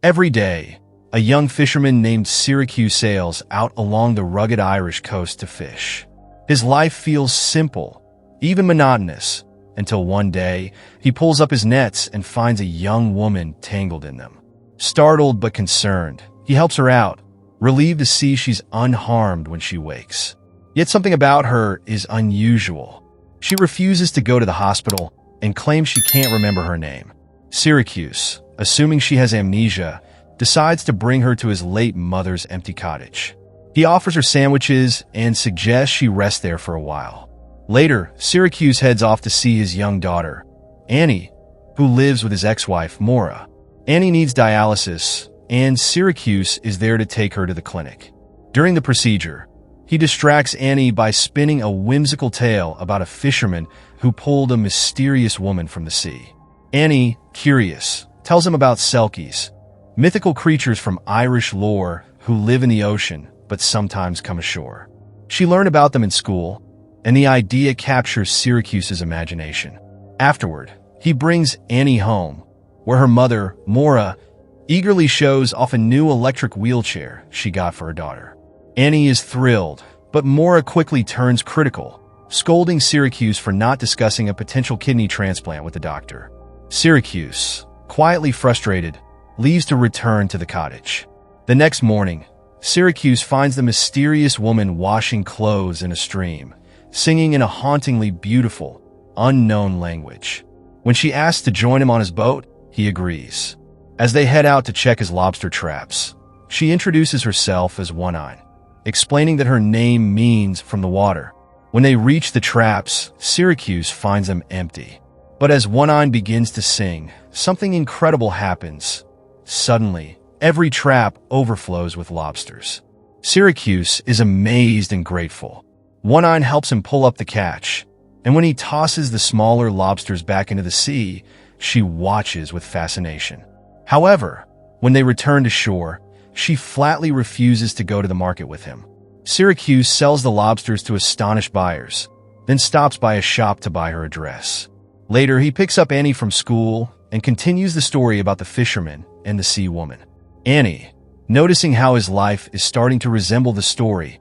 Every day, a young fisherman named Syracuse sails out along the rugged Irish coast to fish. His life feels simple, even monotonous, until one day, he pulls up his nets and finds a young woman tangled in them. Startled but concerned, he helps her out, relieved to see she's unharmed when she wakes. Yet something about her is unusual. She refuses to go to the hospital and claims she can't remember her name. Syracuse, assuming she has amnesia, decides to bring her to his late mother's empty cottage. He offers her sandwiches and suggests she rest there for a while. Later, Syracuse heads off to see his young daughter, Annie, who lives with his ex-wife, Maura. Annie needs dialysis, and Syracuse is there to take her to the clinic. During the procedure, he distracts Annie by spinning a whimsical tale about a fisherman who pulled a mysterious woman from the sea. Annie, curious, tells him about selkies, mythical creatures from Irish lore who live in the ocean but sometimes come ashore. She learned about them in school, and the idea captures Syracuse's imagination. Afterward, he brings Annie home, where her mother, Maura, eagerly shows off a new electric wheelchair she got for her daughter. Annie is thrilled, but Maura quickly turns critical, scolding Syracuse for not discussing a potential kidney transplant with the doctor. Syracuse, quietly frustrated, leaves to return to the cottage. The next morning, Syracuse finds the mysterious woman washing clothes in a stream, singing in a hauntingly beautiful, unknown language. When she asks to join him on his boat, he agrees. As they head out to check his lobster traps, she introduces herself as Ondine, explaining that her name means from the water. When they reach the traps, Syracuse finds them empty. But as Ondine begins to sing, something incredible happens. Suddenly, every trap overflows with lobsters. Syracuse is amazed and grateful. Ondine helps him pull up the catch, and when he tosses the smaller lobsters back into the sea, she watches with fascination. However, when they return to shore, she flatly refuses to go to the market with him. Syracuse sells the lobsters to astonished buyers, then stops by a shop to buy her a dress. Later, he picks up Annie from school and continues the story about the fisherman and the sea woman. Annie, noticing how his life is starting to resemble the story,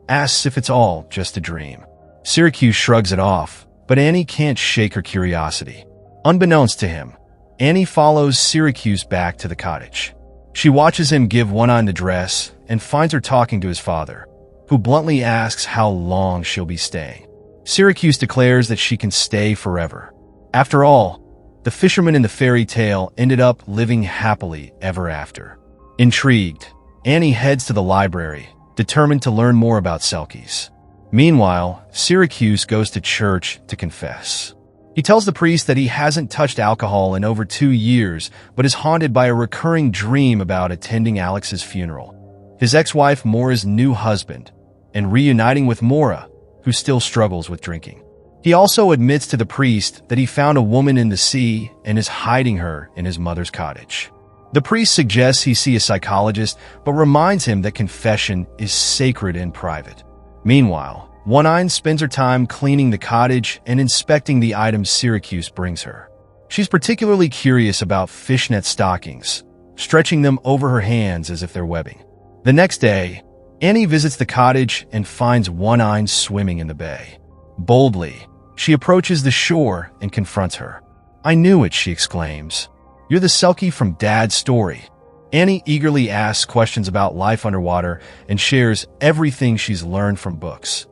asks if it's all just a dream. Syracuse shrugs it off, but Annie can't shake her curiosity. Unbeknownst to him, Annie follows Syracuse back to the cottage. She watches him give Ondine the dress and finds her talking to his father, who bluntly asks how long she'll be staying. Syracuse declares that she can stay forever. After all, the fisherman in the fairy tale ended up living happily ever after. Intrigued, Annie heads to the library, determined to learn more about selkies. Meanwhile, Syracuse goes to church to confess. He tells the priest that he hasn't touched alcohol in over 2 years, but is haunted by a recurring dream about attending Alex's funeral, his ex-wife Maura's new husband, and reuniting with Maura, who still struggles with drinking. He also admits to the priest that he found a woman in the sea and is hiding her in his mother's cottage. The priest suggests he see a psychologist, but reminds him that confession is sacred and private. Meanwhile, Ondine spends her time cleaning the cottage and inspecting the items Syracuse brings her. She's particularly curious about fishnet stockings, stretching them over her hands as if they're webbing. The next day, Annie visits the cottage and finds Ondine swimming in the bay. Boldly, she approaches the shore and confronts her. "I knew it," she exclaims. "You're the selkie from Dad's story." Annie eagerly asks questions about life underwater and shares everything she's learned from books.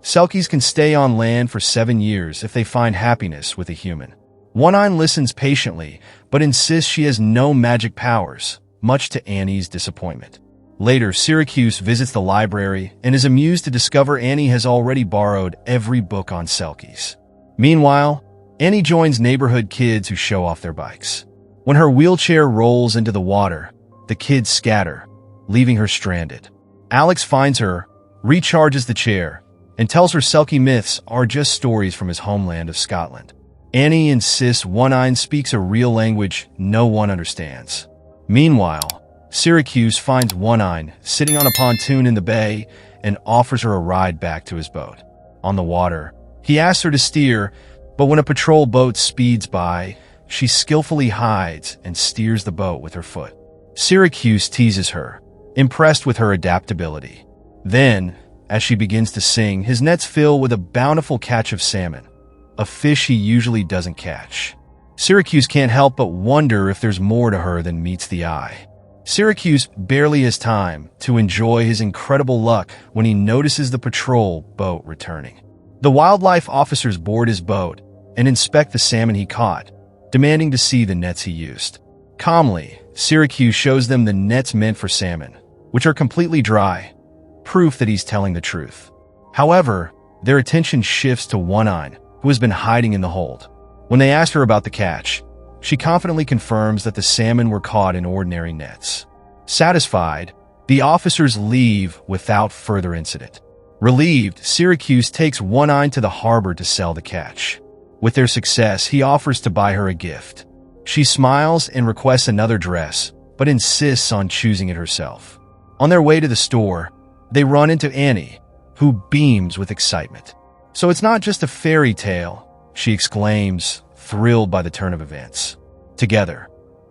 Selkies can stay on land for 7 years if they find happiness with a human. Ondine listens patiently, but insists she has no magic powers, much to Annie's disappointment. Later, Syracuse visits the library and is amused to discover Annie has already borrowed every book on selkies. Meanwhile, Annie joins neighborhood kids who show off their bikes. When her wheelchair rolls into the water, the kids scatter, leaving her stranded. Alex finds her, recharges the chair, and tells her selkie myths are just stories from his homeland of Scotland. Annie insists Ondine speaks a real language no one understands. Meanwhile, Syracuse finds Ondine sitting on a pontoon in the bay and offers her a ride back to his boat. On the water, he asks her to steer, but when a patrol boat speeds by, she skillfully hides and steers the boat with her foot. Syracuse teases her, impressed with her adaptability. Then, as she begins to sing, his nets fill with a bountiful catch of salmon, a fish he usually doesn't catch. Syracuse can't help but wonder if there's more to her than meets the eye. Syracuse barely has time to enjoy his incredible luck when he notices the patrol boat returning. The wildlife officers board his boat and inspect the salmon he caught, demanding to see the nets he used. Calmly, Syracuse shows them the nets meant for salmon, which are completely dry, proof that he's telling the truth. However, their attention shifts to One-Eye, who has been hiding in the hold. When they ask her about the catch, she confidently confirms that the salmon were caught in ordinary nets. Satisfied, the officers leave without further incident. Relieved, Syracuse takes One-Eye to the harbor to sell the catch. With their success, he offers to buy her a gift. She smiles and requests another dress, but insists on choosing it herself. On their way to the store, they run into Annie, who beams with excitement. "So it's not just a fairy tale," she exclaims, thrilled by the turn of events. Together,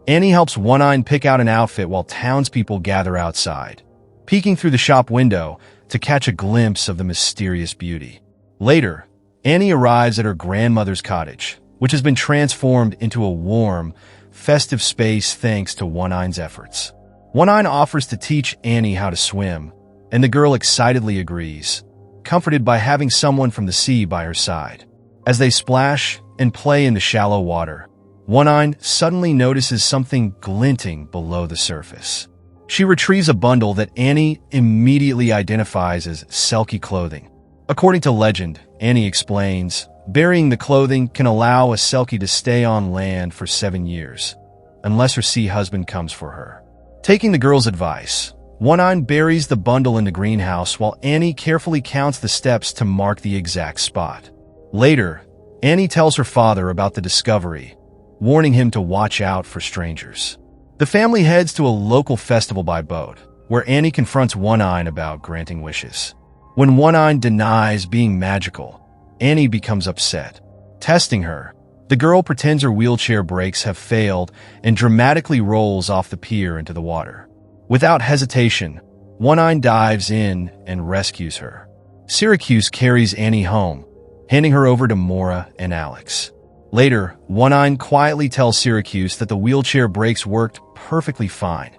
Annie helps One-Eye pick out an outfit while townspeople gather outside, peeking through the shop window to catch a glimpse of the mysterious beauty. Later, Annie arrives at her grandmother's cottage, which has been transformed into a warm, festive space thanks to One-Eye's efforts. One-Eye offers to teach Annie how to swim, and the girl excitedly agrees, comforted by having someone from the sea by her side. As they splash and play in the shallow water, One-Eye suddenly notices something glinting below the surface. She retrieves a bundle that Annie immediately identifies as selkie clothing. According to legend, Annie explains, burying the clothing can allow a selkie to stay on land for 7 years, unless her sea husband comes for her. Taking the girl's advice, One-Eye buries the bundle in the greenhouse while Annie carefully counts the steps to mark the exact spot. Later, Annie tells her father about the discovery, warning him to watch out for strangers. The family heads to a local festival by boat, where Annie confronts One-Eye about granting wishes. When One-Eye denies being magical, Annie becomes upset. Testing her, the girl pretends her wheelchair brakes have failed and dramatically rolls off the pier into the water. Without hesitation, One-Eye dives in and rescues her. Syracuse carries Annie home, handing her over to Mora and Alex. Later, One-Eye quietly tells Syracuse that the wheelchair brakes worked perfectly fine.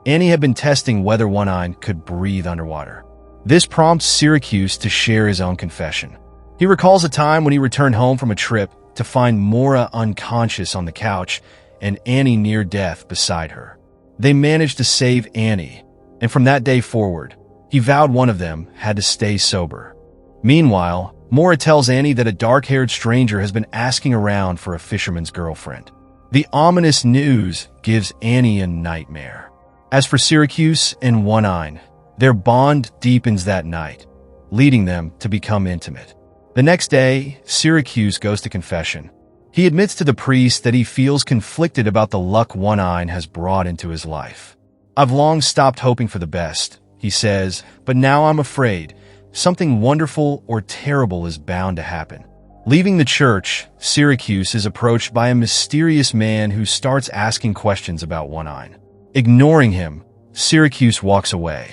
Annie had been testing whether One-Eye could breathe underwater. This prompts Syracuse to share his own confession. He recalls a time when he returned home from a trip to find Mora unconscious on the couch and Annie near death beside her. They managed to save Annie, and from that day forward, he vowed one of them had to stay sober. Meanwhile, Mora tells Annie that a dark-haired stranger has been asking around for a fisherman's girlfriend. The ominous news gives Annie a nightmare. As for Syracuse and One-Eye, their bond deepens that night, leading them to become intimate. The next day, Syracuse goes to confession. He admits to the priest that he feels conflicted about the luck One-Eye has brought into his life. "I've long stopped hoping for the best," he says, "but now I'm afraid something wonderful or terrible is bound to happen." Leaving the church, Syracuse is approached by a mysterious man who starts asking questions about One-Eye. Ignoring him, Syracuse walks away.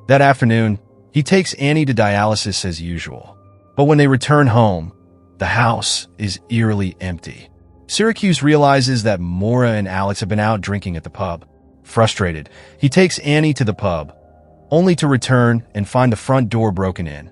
That afternoon, he takes Annie to dialysis as usual. But when they return home, the house is eerily empty. Syracuse realizes that Mora and Alex have been out drinking at the pub. Frustrated, he takes Annie to the pub, only to return and find the front door broken in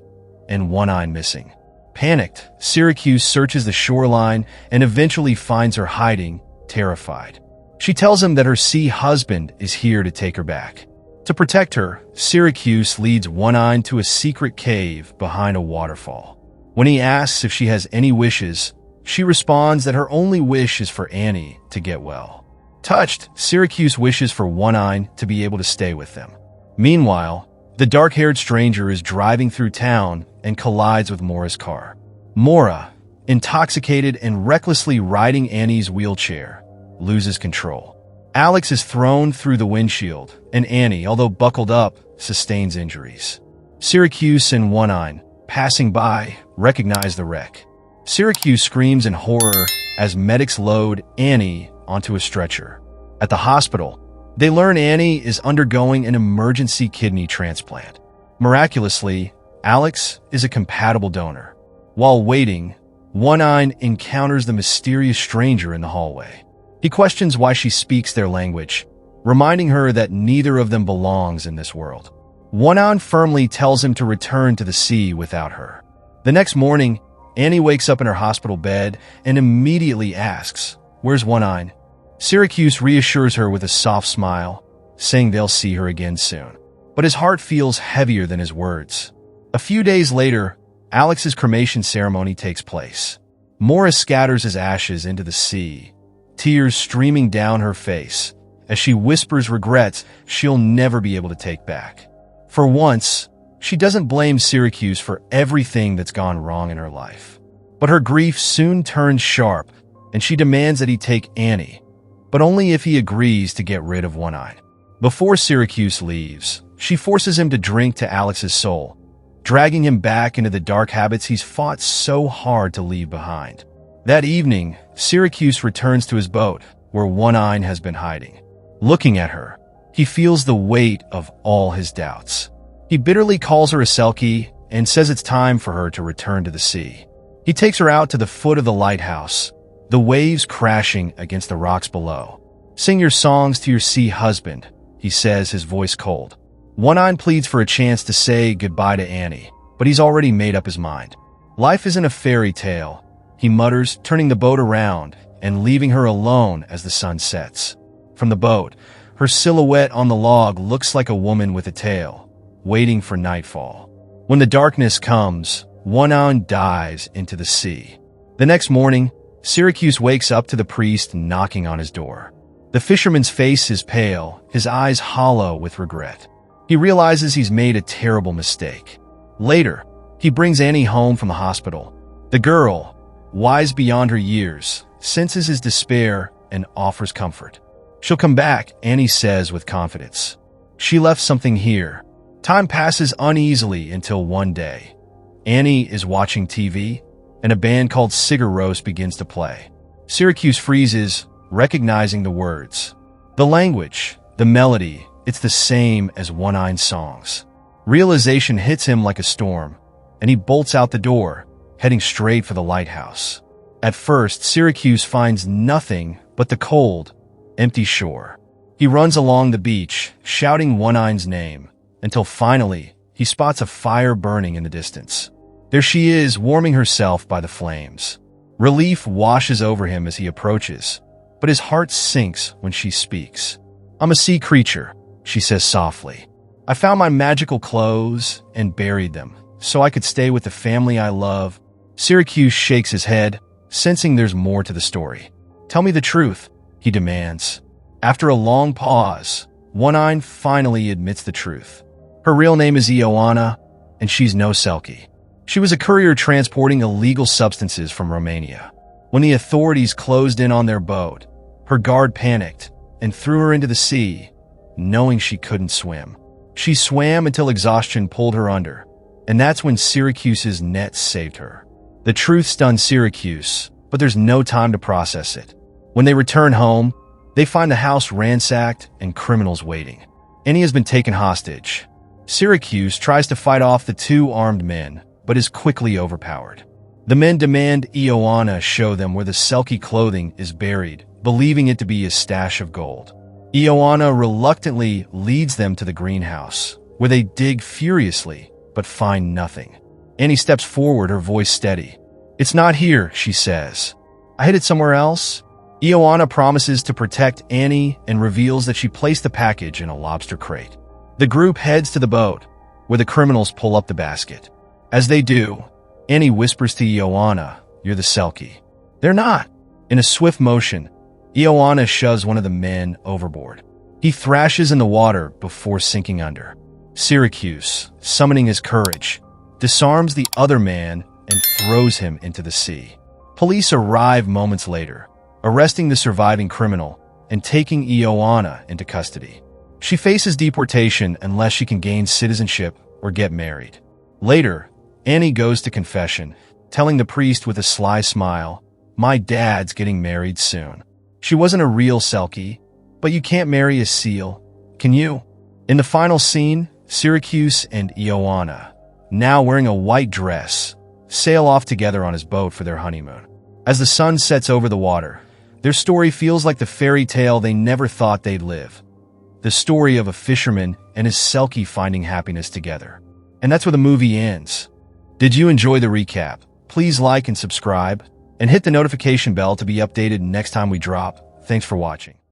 and One-Eye missing. Panicked, Syracuse searches the shoreline and eventually finds her hiding, terrified. She tells him that her sea husband is here to take her back. To protect her, Syracuse leads One-Eye to a secret cave behind a waterfall. When he asks if she has any wishes, she responds that her only wish is for Annie to get well. Touched, Syracuse wishes for One-Eye to be able to stay with them. Meanwhile, the dark-haired stranger is driving through town and collides with Mora's car. Mora, intoxicated and recklessly riding Annie's wheelchair, loses control. Alex is thrown through the windshield, and Annie, although buckled up, sustains injuries. Syracuse and One-Eye, passing by, recognize the wreck. Syracuse screams in horror as medics load Annie onto a stretcher. At the hospital, They learn Annie is undergoing an emergency kidney transplant. Miraculously, Alex is a compatible donor. While waiting, Ondine encounters the mysterious stranger in the hallway. He questions why she speaks their language, reminding her that neither of them belongs in this world. Ondine firmly tells him to return to the sea without her. The next morning, Annie wakes up in her hospital bed and immediately asks, "Where's Ondine?" Syracuse reassures her with a soft smile, saying they'll see her again soon. But his heart feels heavier than his words. A few days later, Alex's cremation ceremony takes place. Mora scatters his ashes into the sea, tears streaming down her face, as she whispers regrets she'll never be able to take back. For once, she doesn't blame Syracuse for everything that's gone wrong in her life. But her grief soon turns sharp, and she demands that he take Annie, but only if he agrees to get rid of Ondine. Before Syracuse leaves, she forces him to drink to Alex's soul, dragging him back into the dark habits he's fought so hard to leave behind. That evening, Syracuse returns to his boat, where Ondine has been hiding. Looking at her, he feels the weight of all his doubts. He bitterly calls her a selkie and says it's time for her to return to the sea. He takes her out to the foot of the lighthouse, the waves crashing against the rocks below. "Sing your songs to your sea husband," he says, his voice cold. Ondine pleads for a chance to say goodbye to Annie, but he's already made up his mind. "Life isn't a fairy tale," he mutters, turning the boat around and leaving her alone as the sun sets. From the boat, her silhouette on the log looks like a woman with a tail, waiting for nightfall. When the darkness comes, Ondine dives into the sea. The next morning, Syracuse wakes up to the priest knocking on his door. The fisherman's face is pale, his eyes hollow with regret. He realizes he's made a terrible mistake. Later, he brings Annie home from the hospital. The girl, wise beyond her years, senses his despair and offers comfort. "She'll come back," Annie says with confidence. "She left something here." Time passes uneasily until one day. Annie is watching TV, and a band called Sigur Rós begins to play. Syracuse freezes, recognizing the words. The language, the melody, it's the same as Ondine's songs. Realization hits him like a storm, and he bolts out the door, heading straight for the lighthouse. At first, Syracuse finds nothing but the cold, empty shore. He runs along the beach, shouting Ondine's name, until finally he spots a fire burning in the distance. There she is, warming herself by the flames. Relief washes over him as he approaches, but his heart sinks when she speaks. "I'm a sea creature," she says softly. "I found my magical clothes and buried them, so I could stay with the family I love." Syracuse shakes his head, sensing there's more to the story. "Tell me the truth," he demands. After a long pause, Ondine finally admits the truth. Her real name is Oona, and she's no selkie. She was a courier transporting illegal substances from Romania. When the authorities closed in on their boat, her guard panicked and threw her into the sea, knowing she couldn't swim. She swam until exhaustion pulled her under, and that's when Syracuse's net saved her. The truth stunned Syracuse, but there's no time to process it. When they return home, they find the house ransacked and criminals waiting. Annie has been taken hostage. Syracuse tries to fight off the two armed men, but is quickly overpowered. The men demand Oona show them where the selkie clothing is buried, believing it to be a stash of gold. Oona reluctantly leads them to the greenhouse, where they dig furiously, but find nothing. Annie steps forward, her voice steady. "It's not here," she says. "I hid it somewhere else." Oona promises to protect Annie and reveals that she placed the package in a lobster crate. The group heads to the boat, where the criminals pull up the basket. As they do, Annie whispers to Oona, "You're the selkie." They're not. In a swift motion, Oona shoves one of the men overboard. He thrashes in the water before sinking under. Syracuse, summoning his courage, disarms the other man and throws him into the sea. Police arrive moments later, arresting the surviving criminal and taking Oona into custody. She faces deportation unless she can gain citizenship or get married. Later, Annie goes to confession, telling the priest with a sly smile, "My dad's getting married soon." She wasn't a real selkie, But you can't marry a seal, can you? In the final scene, Syracuse and Oona, now wearing a white dress, sail off together on his boat for their honeymoon. As the sun sets over the water, their story feels like the fairy tale they never thought they'd live. The story of a fisherman and his selkie finding happiness together. And that's where the movie ends. Did you enjoy the recap? Please like and subscribe, and hit the notification bell to be updated next time we drop. Thanks for watching.